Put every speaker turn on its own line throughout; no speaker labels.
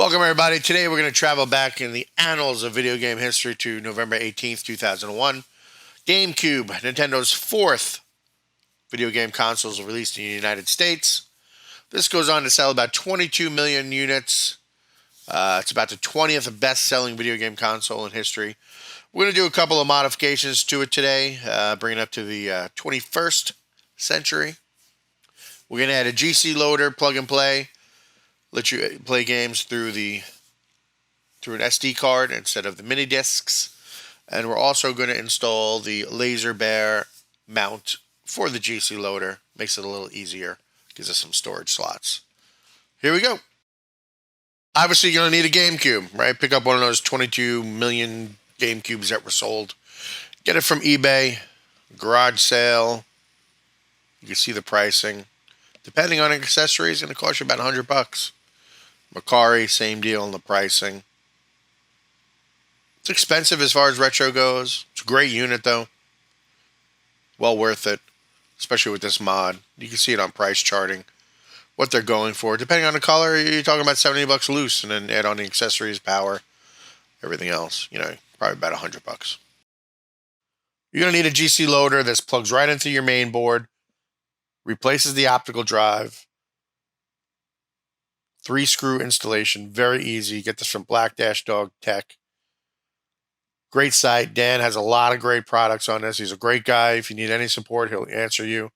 Welcome everybody. Today we're going to travel back in the annals of video game history to November 18th, 2001. GameCube, Nintendo's fourth video game console, was released in the United States. This goes on to sell about 22 million units. It's about the 20th best-selling video game console in history. We're going to do a couple of modifications to it today, bring it up to the 21st century. We're going to add a GC Loader plug and play. Let you play games through an SD card instead of the mini discs. And we're also going to install the Laserbear mount for the GC Loader. Makes it a little easier. Gives us some storage slots. Here we go. Obviously, you're going to need a GameCube, right? Pick up one of those 22 million GameCubes that were sold. Get it from eBay, garage sale. You can see the pricing. Depending on accessories, it's going to cost you about $100. Macari, same deal on the pricing. It's expensive as far as retro goes. It's a great unit though. Well worth it, especially with this mod. You can see it on price charting, what they're going for. Depending on the color, you're talking about $70 loose, and then add on the accessories, power, everything else. You know, probably about $100. You're going to need a GC Loader. This plugs right into your main board, replaces the optical drive. 3-screw installation, very easy. Get this from BLACK-DOG.TECH. Great site. Dan has a lot of great products on this. He's a great guy. If you need any support, he'll answer you.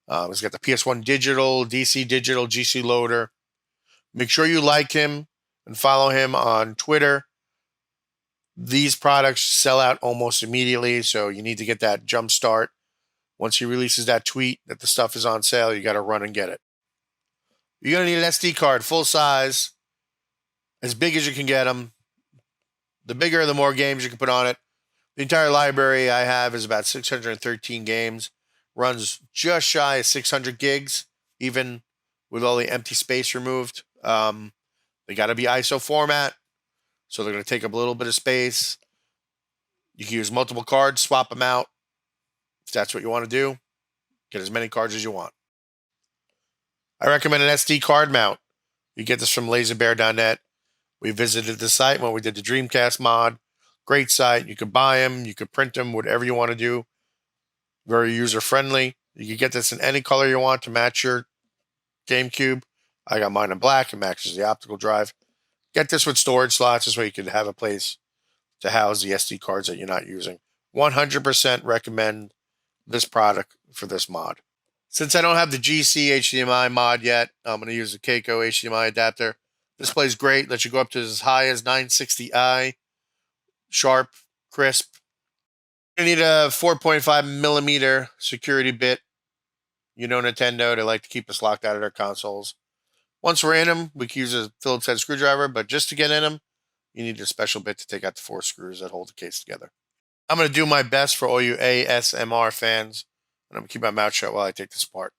He's got the PS1 digital, DC digital, GC Loader. Make sure you like him and follow him on Twitter. These products sell out almost immediately, so you need to get that jump start. Once he releases that tweet that the stuff is on sale, you got to run and get it. You're going to need an SD card, full size, as big as you can get them. The bigger, the more games you can put on it. The entire library I have is about 613 games. Runs just shy of 600 gigs, even with all the empty space removed. They got to be ISO format, so they're going to take up a little bit of space. You can use multiple cards, swap them out. If that's what you want to do, get as many cards as you want. I recommend an SD card mount. You get this from laserbear.net. We visited the site when we did the Dreamcast mod. Great site. You could buy them. You could print them, whatever you want to do. Very user-friendly. You can get this in any color you want to match your GameCube. I got mine in black. It matches the optical drive. Get this with storage slots. This way you can have a place to house the SD cards that you're not using. 100% recommend this product for this mod. Since I don't have the GC HDMI mod yet, I'm going to use the Keiko HDMI adapter. This plays great. Lets you go up to as high as 960i. Sharp, crisp. You need a 4.5 millimeter security bit. You know Nintendo, they like to keep us locked out of their consoles. Once we're in them, we can use a Phillips head screwdriver, but just to get in them, you need a special bit to take out the 4 screws that hold the case together. I'm going to do my best for all you ASMR fans. And I'm going to keep my mouth shut while I take this apart.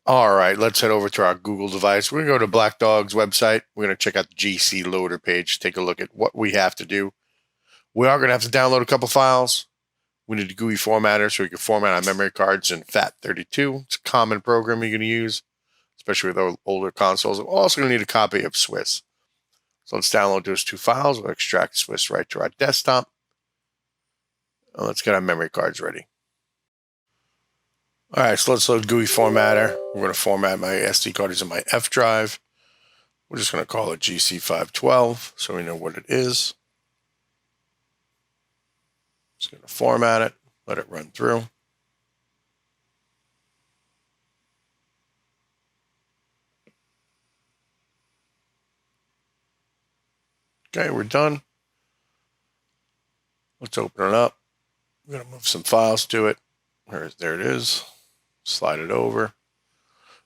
All right, let's head over to our Google device. We're going to go to Black Dog's website. We're going to check out the GC Loader page, take a look at what we have to do. We are going to have to download a couple files. We need a GUI formatter so we can format our memory cards in FAT32. It's a common program you're going to use, especially with older consoles. We're also going to need a copy of Swiss. So let's download those two files. We'll extract Swiss right to our desktop. And let's get our memory cards ready. All right, so let's load GUI formatter. We're going to format my SD card using my F drive. We're just going to call it GC512 so we know what it is. Just going to format it, let it run through. Okay, we're done. Let's open it up. We're going to move some files to it. There it is. Slide it over.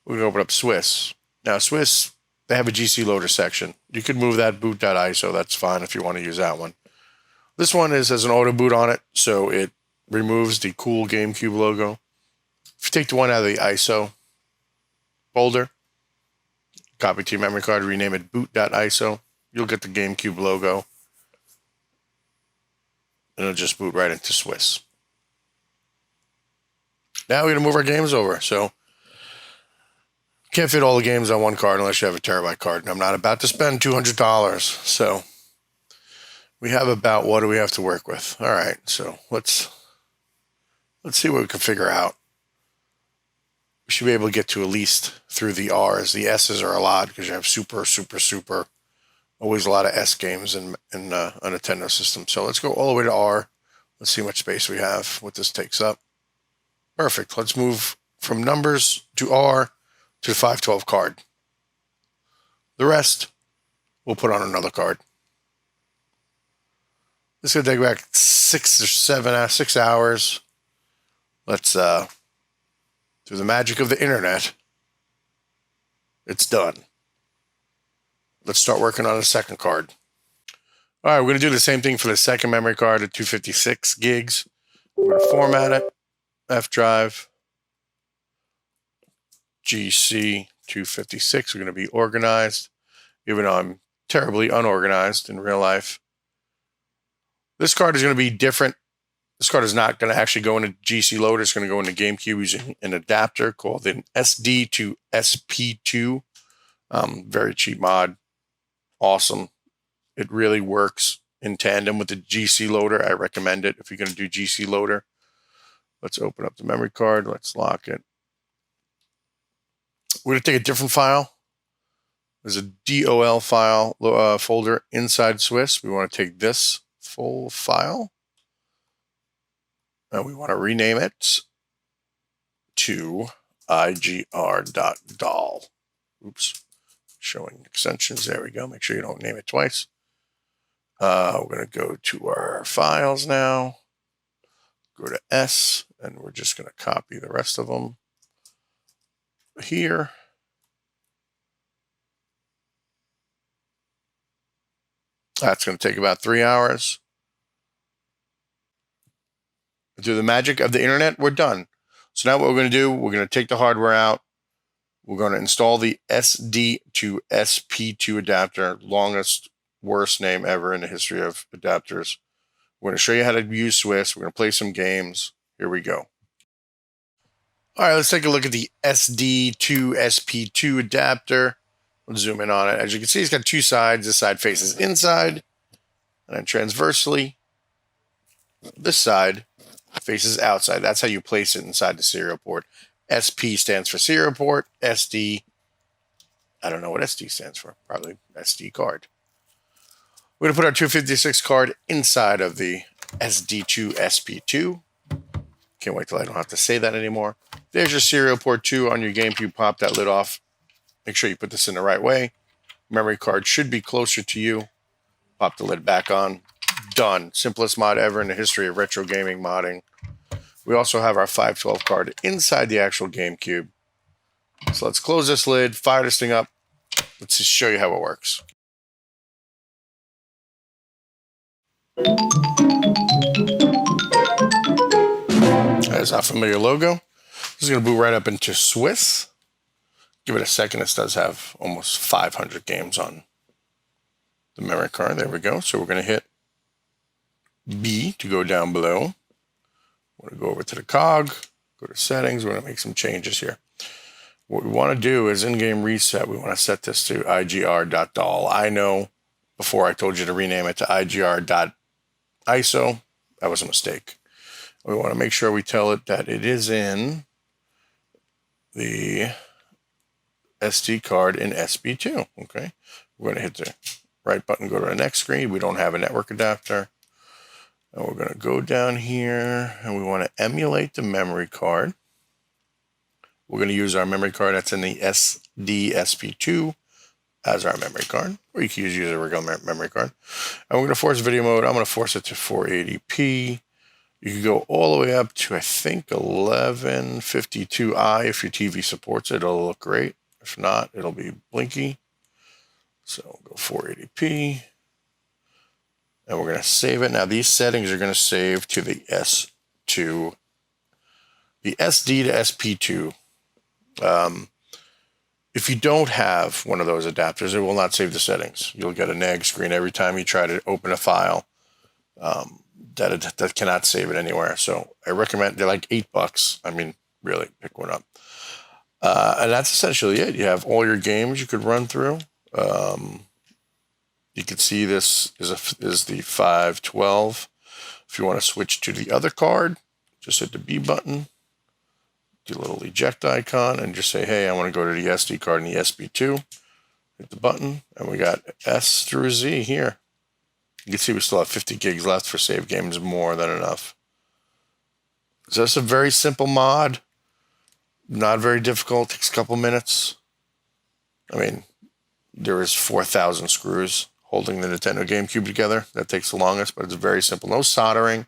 We're going to open up Swiss. Now, Swiss, they have a GC Loader section. You could move that boot.iso. That's fine if you want to use that one. This one has an auto boot on it, so it removes the cool GameCube logo. If you take the one out of the ISO folder, copy to your memory card, rename it boot.iso, you'll get the GameCube logo, and it'll just boot right into Swiss. Now we're going to move our games over. So can't fit all the games on one card unless you have a terabyte card. And I'm not about to spend $200. So we have about, what do we have to work with? All right. So let's see what we can figure out. We should be able to get to at least through the R's. The S's are a lot because you have super. Always a lot of S games in a Nintendo system. So let's go all the way to R. Let's see how much space we have, what this takes up. Perfect. Let's move from numbers to R to the 512 card. The rest we'll put on another card. This is going to take back 6 hours. Let's, through the magic of the internet, it's done. Let's start working on the second card. All right, we're going to do the same thing for the second memory card at 256 gigs. We're going to format it. F drive, GC 256. We're going to be organized, even though I'm terribly unorganized in real life. This card is going to be different. This card is not going to actually go into GC Loader. It's going to go into GameCube using an adapter called an SD2SP2. Very cheap mod. Awesome. It really works in tandem with the GC Loader. I recommend it if you're going to do GC Loader. Let's open up the memory card. Let's lock it. We're going to take a different file. There's a DOL file folder inside Swiss. We want to take this full file. And we want to rename it to igr.dol. Oops. Showing extensions. There we go. Make sure you don't name it twice. We're going to go to our files now. Go to S, and we're just going to copy the rest of them here. That's going to take about 3 hours. Through the magic of the internet, we're done. So now what we're going to do, we're going to take the hardware out. We're going to install the SD2SP2 adapter, longest, worst name ever in the history of adapters. We're going to show you how to use Swiss. We're going to play some games. Here we go. All right, let's take a look at the SD2SP2 adapter. Let's zoom in on it. As you can see, it's got two sides. This side faces inside, and then transversely, this side faces outside. That's how you place it inside the serial port. SP stands for serial port. SD, I don't know what SD stands for. Probably SD card. We're going to put our 256 card inside of the SD2SP2. Can't wait till I don't have to say that anymore. There's your serial port 2 on your GameCube. Pop that lid off. Make sure you put this in the right way. Memory card should be closer to you. Pop the lid back on. Done. Simplest mod ever in the history of retro gaming modding. We also have our 512 card inside the actual GameCube. So let's close this lid, fire this thing up. Let's just show you how it works. There's our familiar logo. This is going to boot right up into Swiss. give it a second. This does have almost 500 games on the memory card. There we go. So we're going to hit B to go down below. We're going to go over to the cog, go to settings. We're going to make some changes here. What we want to do is in-game reset. We want to set this to IGR.DOL. I know before I told you to rename it to IGR.ISO. That was a mistake. We want to make sure we tell it that it is in the SD card in SB2. Okay. We're going to hit the right button, go to the next screen. We don't have a network adapter. And we're going to go down here and we want to emulate the memory card. We're going to use our memory card that's in the SD2SP2 as our memory card, or you can use a regular memory card. And we're going to force video mode. I'm going to force it to 480p. You can go all the way up to, I think, 1152i. If your TV supports it, it'll look great. If not, it'll be blinky. So we'll go 480p. And we're going to save it. Now, these settings are going to save to the SD to SP2. If you don't have one of those adapters, it will not save the settings. You'll get a nag screen every time you try to open a file that cannot save it anywhere. So I recommend, they're like $8. I mean, really, pick one up. And that's essentially it. You have all your games you could run through. You can see this is the 512. If you want to switch to the other card, just hit the B button, do a little eject icon, and just say, hey, I want to go to the SD card in the SB2. Hit the button, and we got S through Z here. You can see we still have 50 gigs left for save games, more than enough. So it's a very simple mod. Not very difficult, takes a couple minutes. I mean, there is 4,000 screws holding the Nintendo GameCube together. That takes the longest, but it's very simple. No soldering.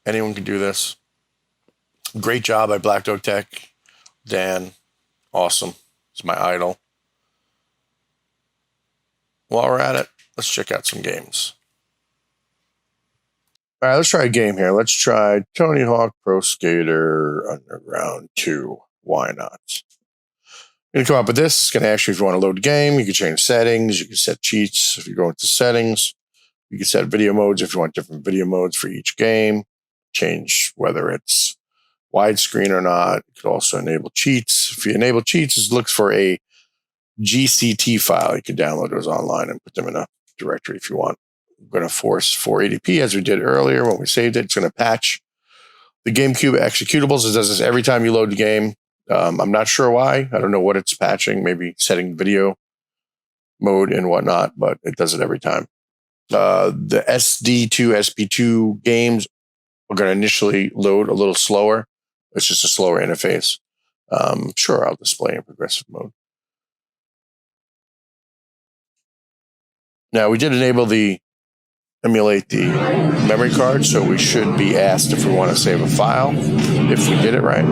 Anyone can do this. Great job by BLACK-DOG.TECH. Dan, awesome. He's my idol. While we're at it, let's check out some games. All right, let's try a game here. Let's try Tony Hawk Pro Skater Underground 2. Why not? You're going to come up with this. It's going to ask you if you want to load the game. You can change settings. You can set cheats if you go into settings. You can set video modes if you want different video modes for each game. Change whether it's widescreen or not. You could also enable cheats. If you enable cheats, it looks for a GCT file. You can download those online and put them in a directory if you want. I'm going to force 480p as we did earlier when we saved it. It's going to patch the GameCube executables. It does this every time you load the game. I'm not sure why. I don't know what it's patching, maybe setting video mode and whatnot, but it does it every time. The SD2SP2 games are going to initially load a little slower. It's just a slower interface. Sure, I'll display in progressive mode. Now, we did emulate the memory card, so we should be asked if we want to save a file, if we did it right.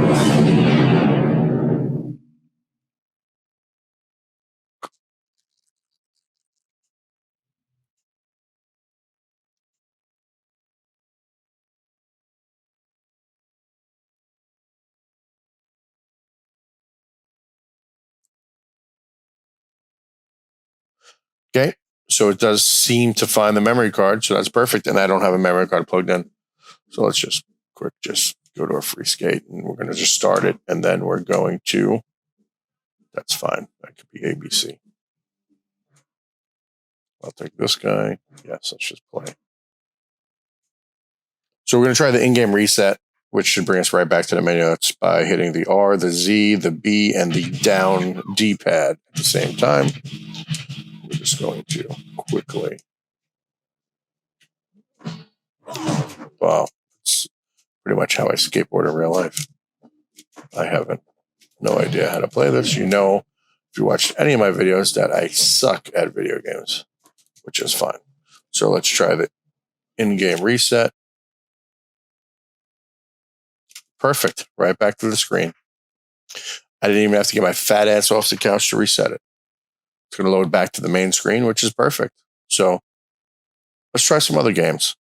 Okay, so it does seem to find the memory card, so that's perfect, and I don't have a memory card plugged in. So let's just go to a free skate, and we're going to just start it, and then we're going to, that's fine, that could be ABC. I'll take this guy. Yes, let's just play. So we're going to try the in-game reset, which should bring us right back to the menu. That's by hitting the R, the Z, the B, and the down D-pad at the same time. We're just going to quickly. Wow, it's pretty much how I skateboard in real life. I have no idea how to play this. You know, if you watched any of my videos, that I suck at video games, which is fine. So let's try the in-game reset. Perfect. Right back to the screen. I didn't even have to get my fat ass off the couch to reset it. It's going to load back to the main screen, which is perfect. So let's try some other games.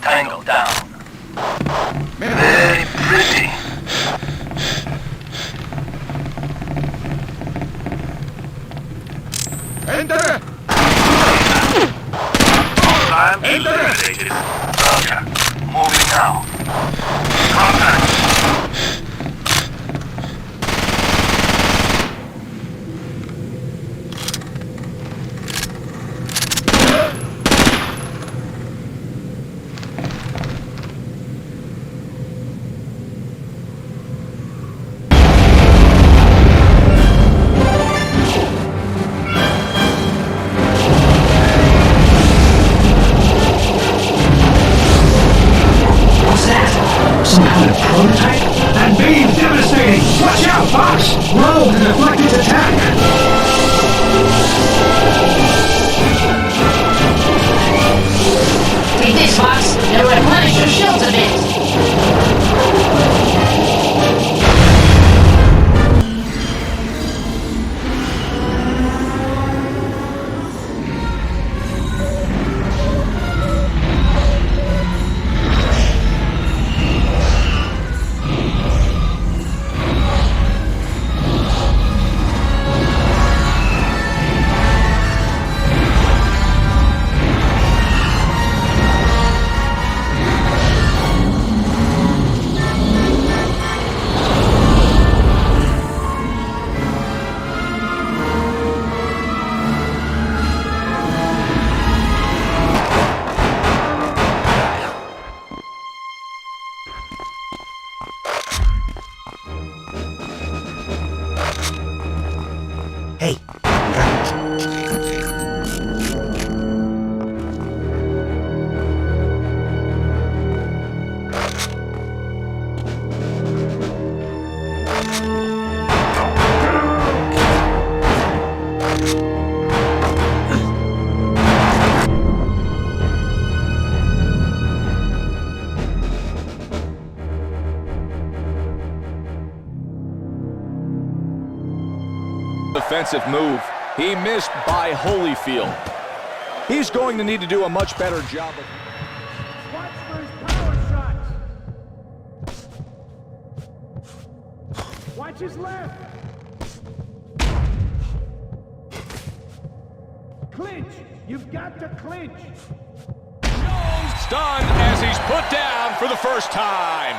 Tango down. Very pretty.
Enter!
I'm eliminated. Roger. Moving now. Contact.
Some kind of prototype? That beam's devastating! Watch out, Fox! Rogue has deflected its attack!
Take this, Fox. It'll replenish your shields a bit.
Hey,
Defensive move. He missed by Holyfield. He's going to need to do a much better job of...
Watch for his power shots! Watch his left! Clinch! You've got to clinch!
Stunned as he's put down for the first time.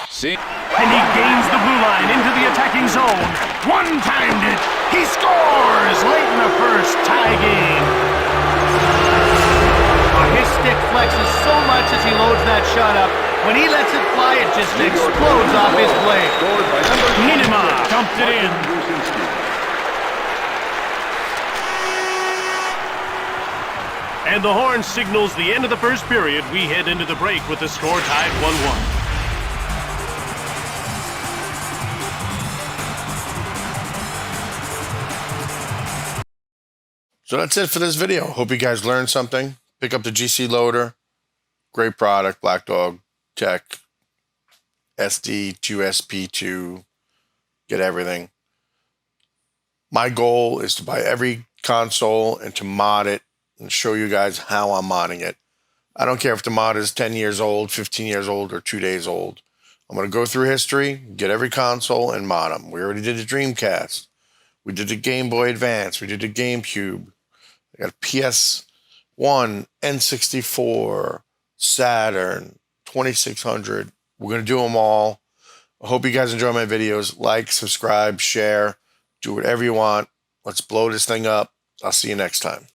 See?
And he gains the blue line into the attacking zone. One-timed it! He scores late in the first tie game. His stick flexes so much as he loads that shot up. When he lets it fly, it just explodes off his blade. Minima dumped it in. And the horn signals the end of the first period. We head into the break with the score tied 1-1.
So that's it for this video. Hope you guys learned something. Pick up the GC Loader. Great product. BLACK-DOG.TECH. SD2SP2. Get everything. My goal is to buy every console and to mod it and show you guys how I'm modding it. I don't care if the mod is 10 years old, 15 years old, or 2 days old. I'm going to go through history, get every console, and mod them. We already did the Dreamcast. We did the Game Boy Advance. We did the GameCube. I got a PS1, N64, Saturn, 2600. We're going to do them all. I hope you guys enjoy my videos. Like, subscribe, share, do whatever you want. Let's blow this thing up. I'll see you next time.